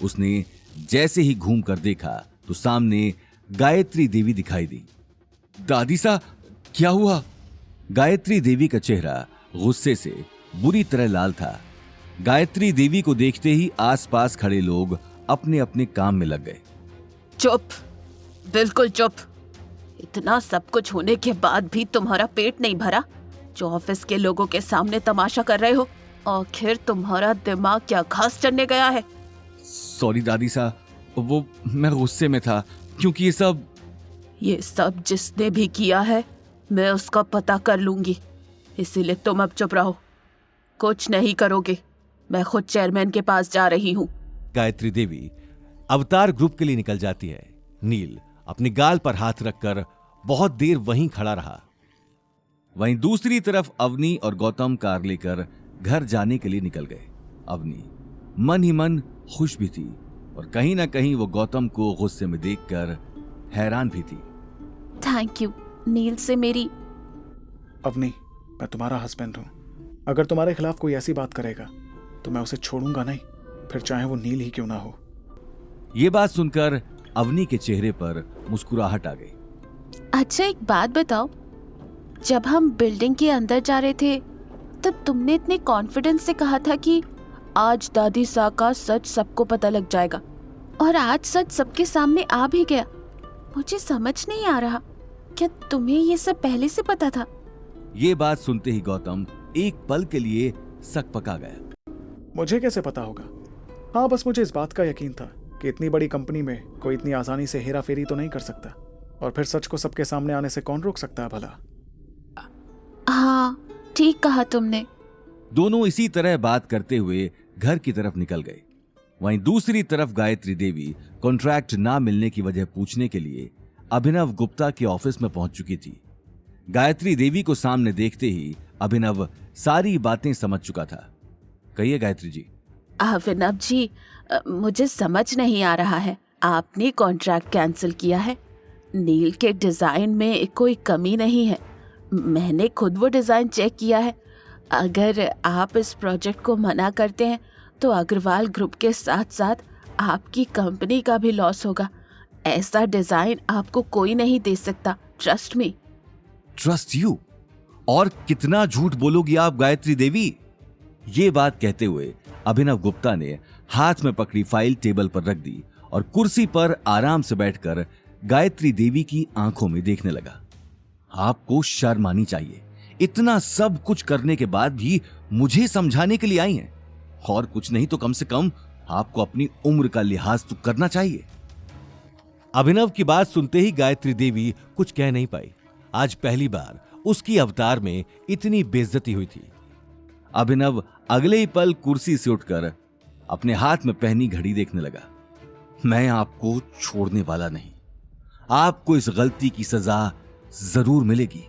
उसने जैसे ही घूम कर देखा तो सामने गायत्री देवी दिखाई दी। दादी सा, क्या हुआ? गायत्री देवी का चेहरा गुस्से से बुरी तरह लाल था। गायत्री देवी को देखते ही आसपास खड़े लोग अपने अपने काम में लग गए। चुप, बिल्कुल चुप। इतना सब कुछ होने के बाद भी तुम्हारा पेट नहीं भरा जो ऑफिस के लोगों के सामने तमाशा कर रहे हो? आखिर तुम्हारा दिमाग क्या घास चढ़ने गया है? सॉरी दादी सा, वो मैं गुस्से में था क्योंकि ये सब जिसने भी किया है मैं उसका पता कर लूंगी, इसीलिए तुम अब चुप रहो। कुछ नहीं करोगे, मैं खुद चेयरमैन के पास जा रही हूँ। गायत्री देवी अवतार ग्रुप के लिए निकल जाती है। नील अपनी गाल पर हाथ रखकर बहुत देर वहीं खड़ा रहा। वहीं दूसरी तरफ अवनी और गौतम कार लेकर घर जाने के लिए निकल गए। अवनी मन ही मन खुश भी थी और कहीं ना कहीं वो गौतम को गुस्से में देखकर हैरान भी थी। थैंक यू नील से मेरी। अवनी, मैं तुम्हारा हस्बैंड हूँ। अगर तुम्हारे खिलाफ कोई ऐसी बात करेगा तो मैं उसे छोड़ूंगा नहीं, फिर चाहे वो नील ही क्यों ना हो। ये बात सुनकर अवनी के चेहरे पर मुस्कुराहट आ गई। अच्छा एक बात बताओ, जब हम बिल्डिंग के अंदर जा रहे थे तब तुमने इतने कॉन्फिडेंस से कहा था कि आज दादी सा का सच सबको पता लग जाएगा, और आज सच सबके सामने आ भी गया। मुझे समझ नहीं आ रहा, क्या तुम्हें ये सब पहले से पता था? ये बात सुनते ही गौतम एक पल के लिए सकपका गया। मुझे कैसे पता होगा? हाँ, बस मुझे इस बात का यकीन था कि इतनी बड़ी कंपनी में कोई इतनी आसानी से हेरा फेरी तो नहीं कर सकता, और फिर सच को सबके सामने आने से कौन रोक सकता है भला? हाँ, ठीक कहा तुमने। दोनों इसी तरह बात करते हुए घर की तरफ निकल गए। वहीं दूसरी तरफ गायत्री देवी कॉन्ट्रैक्ट ना मिलने की वजह पूछने के लिए अभिनव गुप्ता के ऑफिस में पहुंच चुकी थी। गायत्री देवी को सामने देखते ही अभिनव सारी बातें समझ चुका था। कहिए गायत्री जी। अभिनव जी, मुझे समझ नहीं आ रहा है, आपने कॉन्ट्रैक्ट कैंसिल किया है। नील के डिजाइन में कोई कमी नहीं है, मैंने खुद वो डिजाइन चेक किया है। अगर आप इस प्रोजेक्ट को मना करते हैं तो अग्रवाल ग्रुप के साथ साथ आपकी कंपनी का भी लॉस होगा। ऐसा डिजाइन आपको कोई नहीं दे सकता, ट्रस्ट मी। Trust you? और कितना झूठ बोलोगी आप गायत्री देवी? ये बात कहते हुए अभिनव गुप्ता ने हाथ में पकड़ी फाइल टेबल पर रख दी और कुर्सी पर आराम से बैठकर गायत्री देवी की आंखों में देखने लगा। आपको शर्म आनी चाहिए, इतना सब कुछ करने के बाद भी मुझे समझाने के लिए आई हैं, और कुछ नहीं तो कम से कम आपको अपनी उम्र का लिहाज तो करना चाहिए। अभिनव की बात सुनते ही गायत्री देवी कुछ कह नहीं पाई। आज पहली बार उसकी अवतार में इतनी बेइज्जती हुई थी। अभिनव अगले ही पल कुर्सी से उठकर अपने हाथ में पहनी घड़ी देखने लगा। मैं आपको छोड़ने वाला नहीं, आपको इस गलती की सजा जरूर मिलेगी।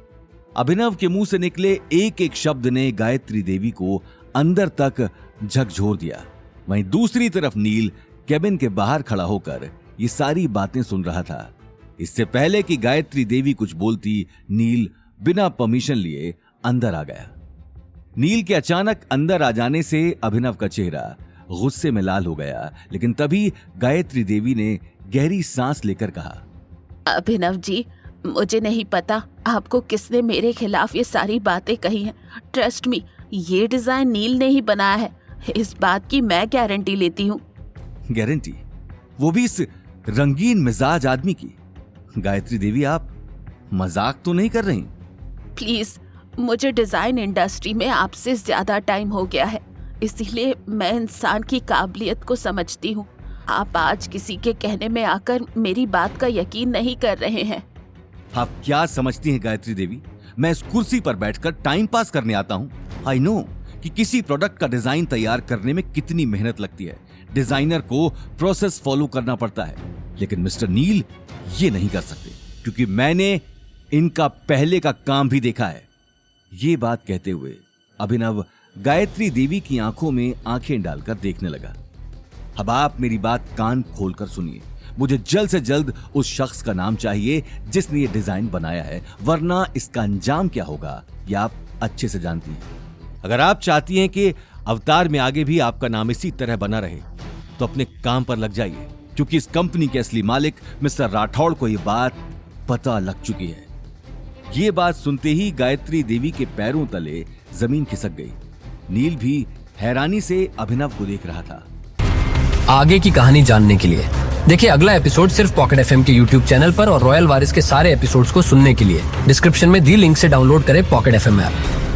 अभिनव के मुंह से निकले एक एक शब्द ने गायत्री देवी को अंदर तक झकझोर दिया। वहीं दूसरी तरफ नील केबिन के बाहर खड़ा होकर ये सारी बातें सुन रहा था। इससे पहले कि गायत्री देवी कुछ बोलती, नील बिना परमिशन लिए अंदर आ गया। नील के अचानक अंदर आ जाने से अभिनव का चेहरा गुस्से में लाल हो गया, लेकिन तभी गायत्री देवी ने गहरी सांस लेकर कहा, अभिनव जी, मुझे नहीं पता आपको किसने मेरे खिलाफ ये सारी बातें कही हैं। ट्रस्ट मी, ये डिजाइन नील ने ही बनाया है, इस बात की मैं गारंटी लेती हूँ। गारंटी? वो भी इस रंगीन मिजाज आदमी की? गायत्री देवी, आप मजाक तो नहीं कर रही? प्लीज, मुझे डिजाइन इंडस्ट्री में आपसे ज्यादा टाइम हो गया है, इसीलिए मैं इंसान की काबिलियत को समझती हूँ। आप आज किसी के कहने में आकर मेरी बात का यकीन नहीं कर रहे हैं। आप क्या समझती हैं गायत्री देवी, मैं इस कुर्सी पर बैठकर टाइम पास करने आता हूँ? आई नो कि किसी प्रोडक्ट का डिजाइन तैयार करने में कितनी मेहनत लगती है। डिजाइनर को प्रोसेस फॉलो करना पड़ता है, लेकिन मिस्टर नील ये नहीं कर सकते क्योंकि मैंने इनका पहले का काम भी देखा है। ये बात कहते हुए अभिनव गायत्री देवी की आंखों में आंखें डालकर देखने लगा। अब आप मेरी बात कान खोलकर सुनिए, मुझे जल्द से जल्द उस शख्स का नाम चाहिए जिसने ये डिजाइन बनाया है, वरना इसका अंजाम क्या होगा ये आप अच्छे से जानती हैं। अगर आप चाहती हैं कि अवतार में आगे भी आपका नाम इसी तरह बना रहे तो अपने काम पर लग जाइए, क्योंकि इस कंपनी के असली मालिक मिस्टर राठौड़ को ये बात पता लग चुकी है। ये बात सुनते ही गायत्री देवी के पैरों तले जमीन खिसक गई। नील भी हैरानी से अभिनव को देख रहा था। आगे की कहानी जानने के लिए देखिए अगला एपिसोड सिर्फ पॉकेट एफएम के यूट्यूब चैनल पर, और रॉयल वारिस के सारे एपिसोड्स को सुनने के लिए डिस्क्रिप्शन में दी लिंक से डाउनलोड करें पॉकेट एफएम ऐप।